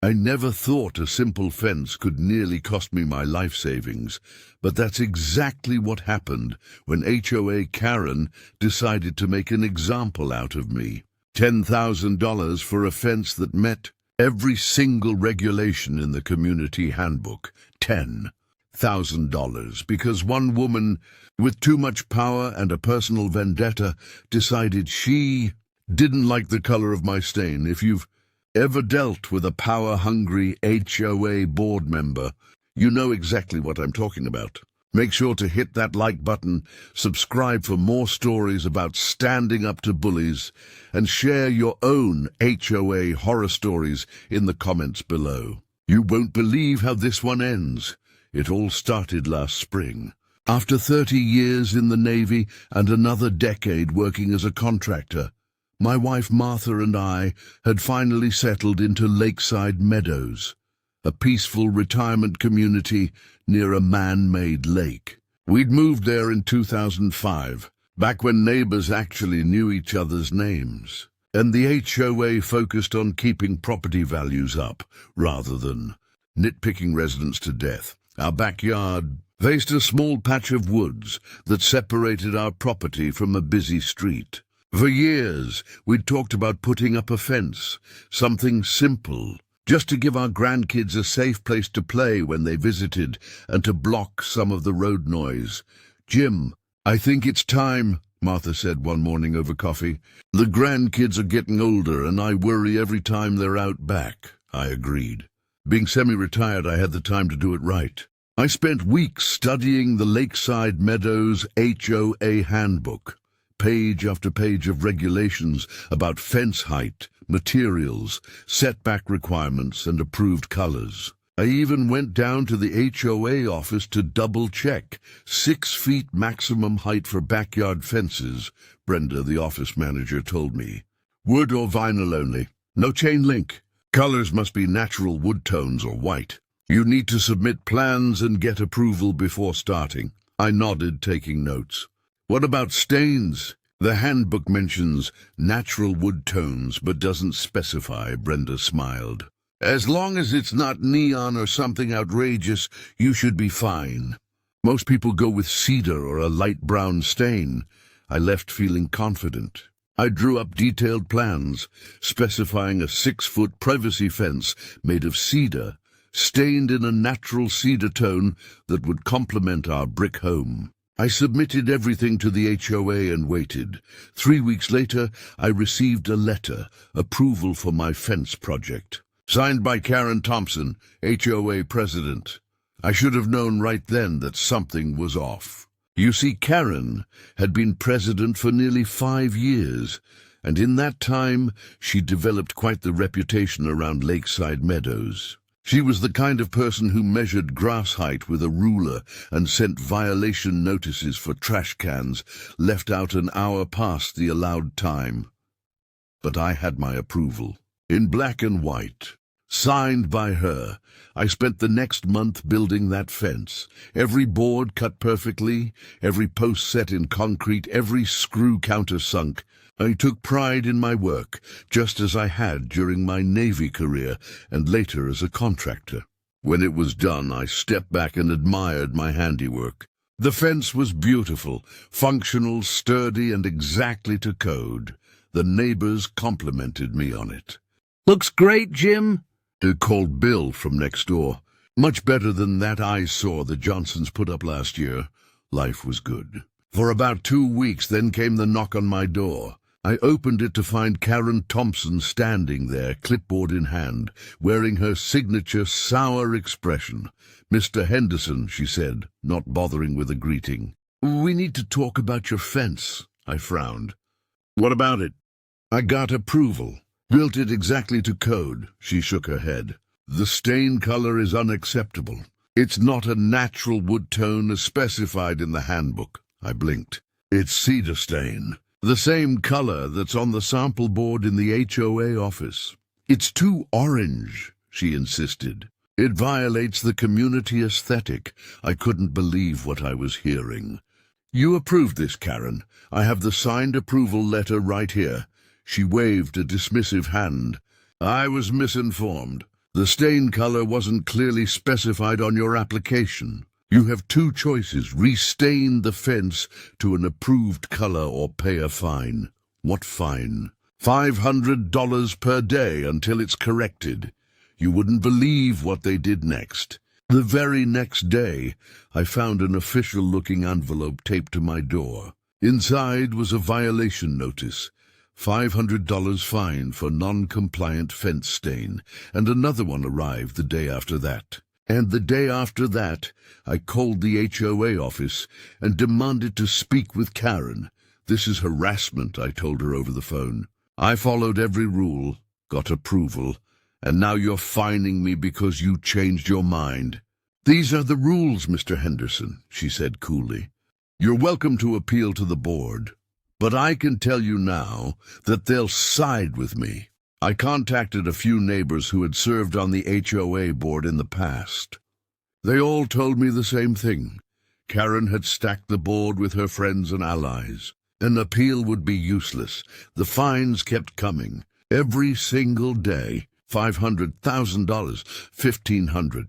I never thought a simple fence could nearly cost me my life savings, but that's exactly what happened when HOA Karen decided to make an example out of me. $10,000 for a fence that met every single regulation in the community handbook. $10,000 because one woman with too much power and a personal vendetta decided she didn't like the color of my stain. If you've ever dealt with a power-hungry HOA board member, you know exactly what I'm talking about. Make sure to hit that like button, subscribe for more stories about standing up to bullies, and share your own HOA horror stories in the comments below. You won't believe how this one ends. It all started last spring. After 30 years in the Navy and another decade working as a contractor, my wife Martha and I had finally settled into Lakeside Meadows, a peaceful retirement community near a man-made lake. We'd moved there in 2005, back when neighbors actually knew each other's names, and the HOA focused on keeping property values up rather than nitpicking residents to death. Our backyard faced a small patch of woods that separated our property from a busy street. For years, we'd talked about putting up a fence, something simple, just to give our grandkids a safe place to play when they visited and to block some of the road noise. "Jim, I think it's time," Martha said one morning over coffee. "The grandkids are getting older and I worry every time they're out back." I agreed. Being semi-retired, I had the time to do it right. I spent weeks studying the Lakeside Meadows HOA handbook. Page after page of regulations about fence height, materials, setback requirements, and approved colors. I even went down to the HOA office to double-check 6 feet maximum height for backyard fences, Brenda, the office manager, told me. Wood or vinyl only. No chain link. Colors must be natural wood tones or white. You need to submit plans and get approval before starting. I nodded, taking notes. What about stains? The handbook mentions natural wood tones but doesn't specify, Brenda smiled. As long as it's not neon or something outrageous, you should be fine. Most people go with cedar or a light brown stain. I left feeling confident. I drew up detailed plans, specifying a 6-foot privacy fence made of cedar, stained in a natural cedar tone that would complement our brick home. I submitted everything to the HOA and waited. 3 weeks later, I received a letter, approval for my fence project. Signed by Karen Thompson, HOA president. I should have known right then that something was off. You see, Karen had been president for nearly 5 years, and in that time she developed quite the reputation around Lakeside Meadows. She was the kind of person who measured grass height with a ruler and sent violation notices for trash cans left out an hour past the allowed time. But I had my approval, in black and white, signed by her. I spent the next month building that fence. Every board cut perfectly, every post set in concrete, every screw countersunk. I took pride in my work, just as I had during my Navy career and later as a contractor. When it was done, I stepped back and admired my handiwork. The fence was beautiful, functional, sturdy, and exactly to code. The neighbors complimented me on it. "Looks great, Jim," called Bill from next door. "Much better than that eyesore the Johnsons put up last year." Life was good. For about 2 weeks, then came the knock on my door. I opened it to find Karen Thompson standing there, clipboard in hand, wearing her signature sour expression. "Mr. Henderson," she said, not bothering with a greeting. "We need to talk about your fence," I frowned. "What about it?" "I got approval. Built it exactly to code." She shook her head. "The stain color is unacceptable. It's not a natural wood tone as specified in the handbook." I blinked. "It's cedar stain. The same color that's on the sample board in the HOA office." "It's too orange," she insisted. "It violates the community aesthetic." I couldn't believe what I was hearing. "You approved this, Karen. I have the signed approval letter right here." She waved a dismissive hand. "I was misinformed. The stain color wasn't clearly specified on your application. You have two choices: restain the fence to an approved color or pay a fine. What fine? $500 per day until it's corrected. You wouldn't believe what they did next. The very next day, I found an official-looking envelope taped to my door. Inside was a violation notice, $500 fine for non-compliant fence stain, and another one arrived the day after that. And the day after that, I called the HOA office and demanded to speak with Karen. This is harassment, I told her over the phone. I followed every rule, got approval, and now you're fining me because you changed your mind. These are the rules, Mr. Henderson, she said coolly. You're welcome to appeal to the board, but I can tell you now that they'll side with me. I contacted a few neighbors who had served on the HOA board in the past. They all told me the same thing. Karen had stacked the board with her friends and allies. An appeal would be useless. The fines kept coming. Every single day. $500,000, $1,500.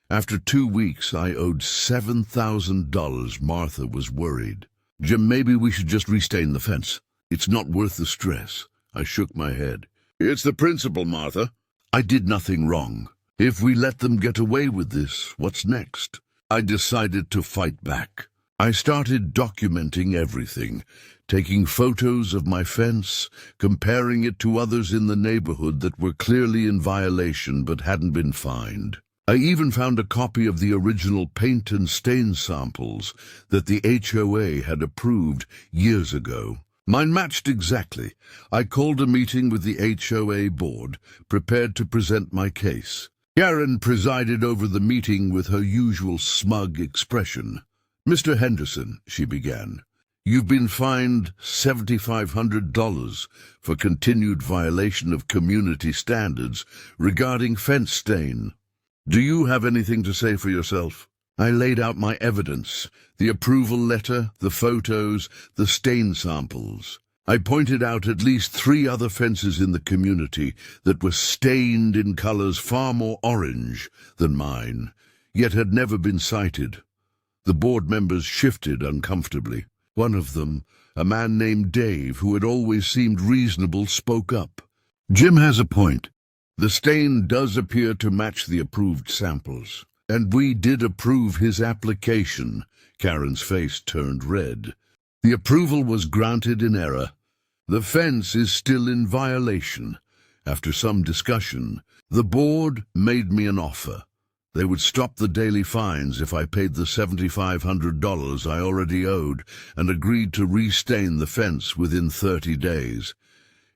After 2 weeks, I owed $7,000. Martha was worried. Jim, maybe we should just restain the fence. It's not worth the stress. I shook my head. It's the principle, Martha. I did nothing wrong. If we let them get away with this, what's next? I decided to fight back. I started documenting everything, taking photos of my fence, comparing it to others in the neighborhood that were clearly in violation but hadn't been fined. I even found a copy of the original paint and stain samples that the HOA had approved years ago. Mine matched exactly. I called a meeting with the HOA board, prepared to present my case. Karen presided over the meeting with her usual smug expression. Mr. Henderson, she began, you've been fined $7,500 for continued violation of community standards regarding fence stain. Do you have anything to say for yourself? I laid out my evidence, the approval letter, the photos, the stain samples. I pointed out at least 3 other fences in the community that were stained in colors far more orange than mine, yet had never been cited. The board members shifted uncomfortably. One of them, a man named Dave, who had always seemed reasonable, spoke up. Jim has a point. The stain does appear to match the approved samples. And we did approve his application. Karen's face turned red. The approval was granted in error. The fence is still in violation. After some discussion, the board made me an offer. They would stop the daily fines if I paid the $7,500 I already owed and agreed to restain the fence within 30 days.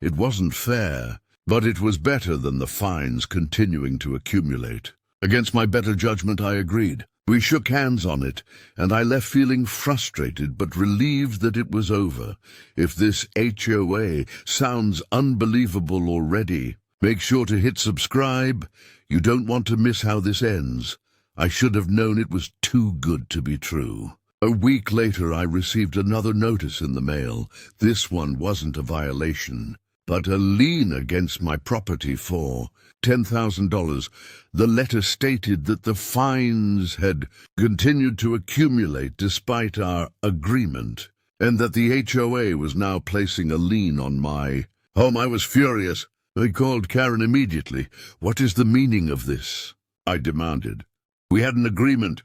It wasn't fair, but it was better than the fines continuing to accumulate. Against my better judgment, I agreed. We shook hands on it, and I left feeling frustrated but relieved that it was over. If this HOA sounds unbelievable already, make sure to hit subscribe. You don't want to miss how this ends. I should have known it was too good to be true. A week later, I received another notice in the mail. This one wasn't a violation, but a lien against my property for $10,000. The letter stated that the fines had continued to accumulate despite our agreement, and that the HOA was now placing a lien on my home. I was furious. I called Karen immediately. What is the meaning of this? I demanded. We had an agreement.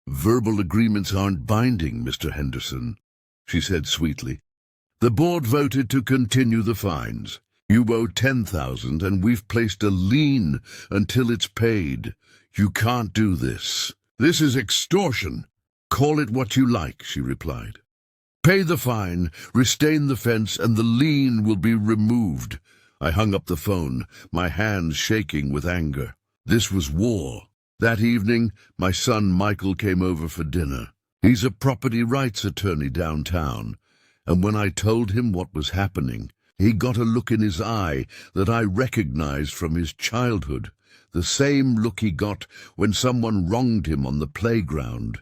Verbal agreements aren't binding, Mr. Henderson, she said sweetly. The board voted to continue the fines. You owe $10,000 and we've placed a lien until it's paid. You can't do this. This is extortion. Call it what you like, she replied. Pay the fine, restain the fence, and the lien will be removed. I hung up the phone, my hands shaking with anger. This was war. That evening, my son Michael came over for dinner. He's a property rights attorney downtown, and when I told him what was happening, he got a look in his eye that I recognized from his childhood, the same look he got when someone wronged him on the playground.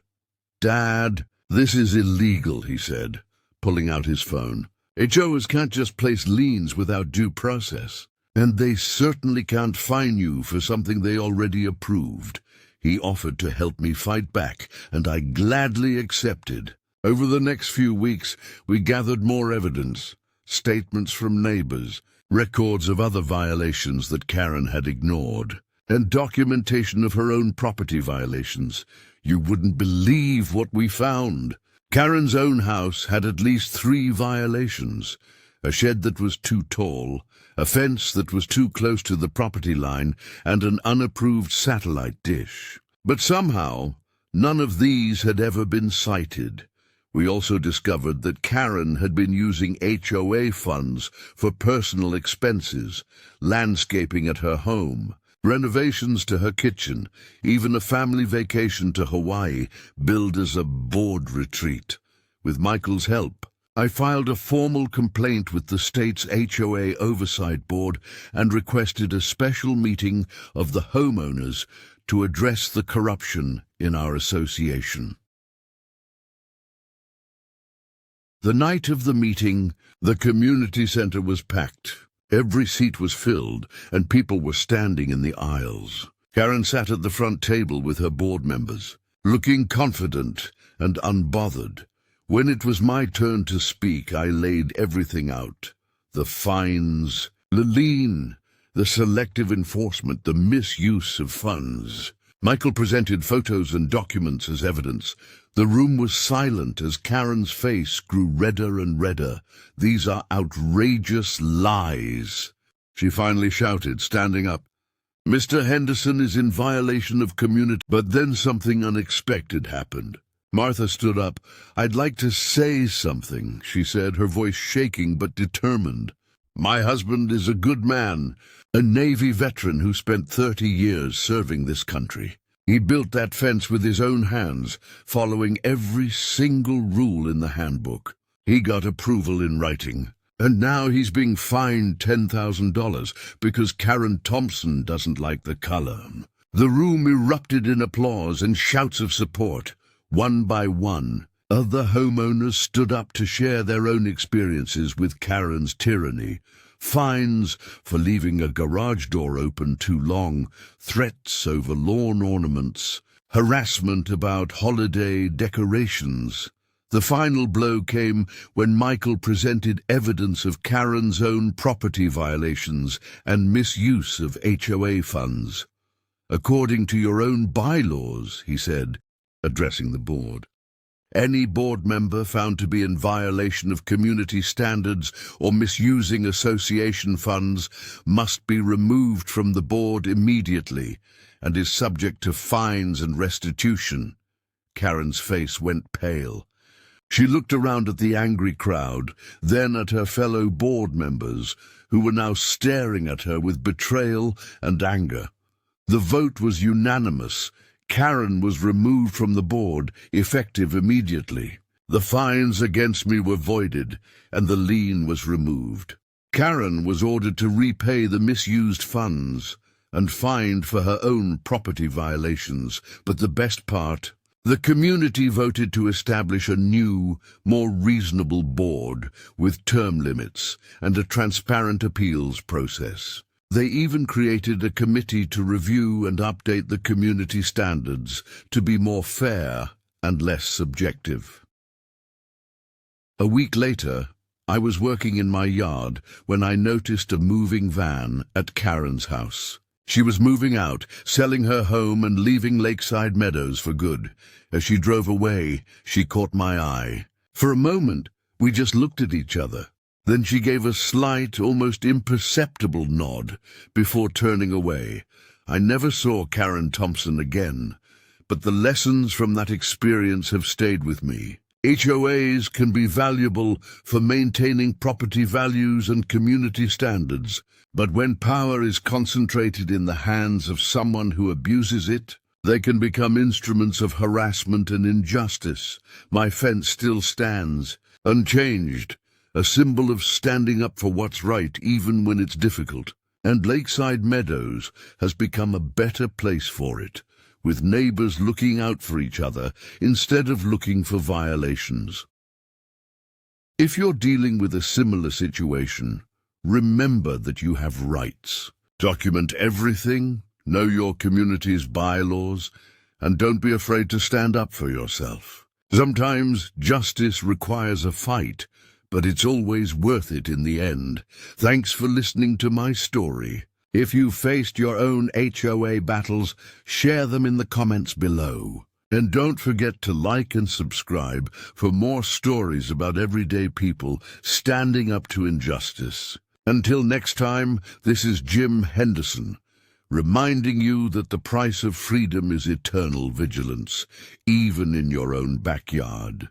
Dad, this is illegal, he said, pulling out his phone. HOAs can't just place liens without due process. And they certainly can't fine you for something they already approved. He offered to help me fight back, and I gladly accepted. Over the next few weeks, we gathered more evidence, statements from neighbors, records of other violations that Karen had ignored, and documentation of her own property violations. You wouldn't believe what we found. Karen's own house had at least 3 violations: a shed that was too tall, a fence that was too close to the property line, and an unapproved satellite dish. But somehow, none of these had ever been cited. We also discovered that Karen had been using HOA funds for personal expenses, landscaping at her home, renovations to her kitchen, even a family vacation to Hawaii, billed as a board retreat. With Michael's help, I filed a formal complaint with the state's HOA Oversight Board and requested a special meeting of the homeowners to address the corruption in our association. The night of the meeting, the community center was packed. Every seat was filled, and people were standing in the aisles. Karen sat at the front table with her board members, looking confident and unbothered. When it was my turn to speak, I laid everything out. The fines, the lien, the selective enforcement, the misuse of funds. Michael presented photos and documents as evidence. The room was silent as Karen's face grew redder and redder. These are outrageous lies. She finally shouted, standing up. Mr. Henderson is in violation of community. But then something unexpected happened. Martha stood up. I'd like to say something, she said, her voice shaking but determined. My husband is a good man, a Navy veteran who spent 30 years serving this country. He built that fence with his own hands, following every single rule in the handbook. He got approval in writing, and now he's being fined $10,000 because Karen Thompson doesn't like the color. The room erupted in applause and shouts of support. One by one, other homeowners stood up to share their own experiences with Karen's tyranny. Fines for leaving a garage door open too long, threats over lawn ornaments, harassment about holiday decorations. The final blow came when Michael presented evidence of Karen's own property violations and misuse of HOA funds. According to your own bylaws, he said, addressing the board, any board member found to be in violation of community standards or misusing association funds must be removed from the board immediately and is subject to fines and restitution. Karen's face went pale. She looked around at the angry crowd, then at her fellow board members, who were now staring at her with betrayal and anger. The vote was unanimous. Karen was removed from the board, effective immediately. The fines against me were voided, and the lien was removed. Karen was ordered to repay the misused funds and fined for her own property violations. But the best part, the community voted to establish a new, more reasonable board with term limits and a transparent appeals process. They even created a committee to review and update the community standards to be more fair and less subjective. A week later, I was working in my yard when I noticed a moving van at Karen's house. She was moving out, selling her home and leaving Lakeside Meadows for good. As she drove away, she caught my eye. For a moment, we just looked at each other. Then she gave a slight, almost imperceptible nod before turning away. I never saw Karen Thompson again, but the lessons from that experience have stayed with me. HOAs can be valuable for maintaining property values and community standards, but when power is concentrated in the hands of someone who abuses it, they can become instruments of harassment and injustice. My fence still stands, unchanged, a symbol of standing up for what's right even when it's difficult. And Lakeside Meadows has become a better place for it, with neighbors looking out for each other instead of looking for violations. If you're dealing with a similar situation, remember that you have rights. Document everything, know your community's bylaws, and don't be afraid to stand up for yourself. Sometimes justice requires a fight, but it's always worth it in the end. Thanks for listening to my story. If you faced your own HOA battles, share them in the comments below. And don't forget to like and subscribe for more stories about everyday people standing up to injustice. Until next time, this is Jim Henderson, reminding you that the price of freedom is eternal vigilance, even in your own backyard.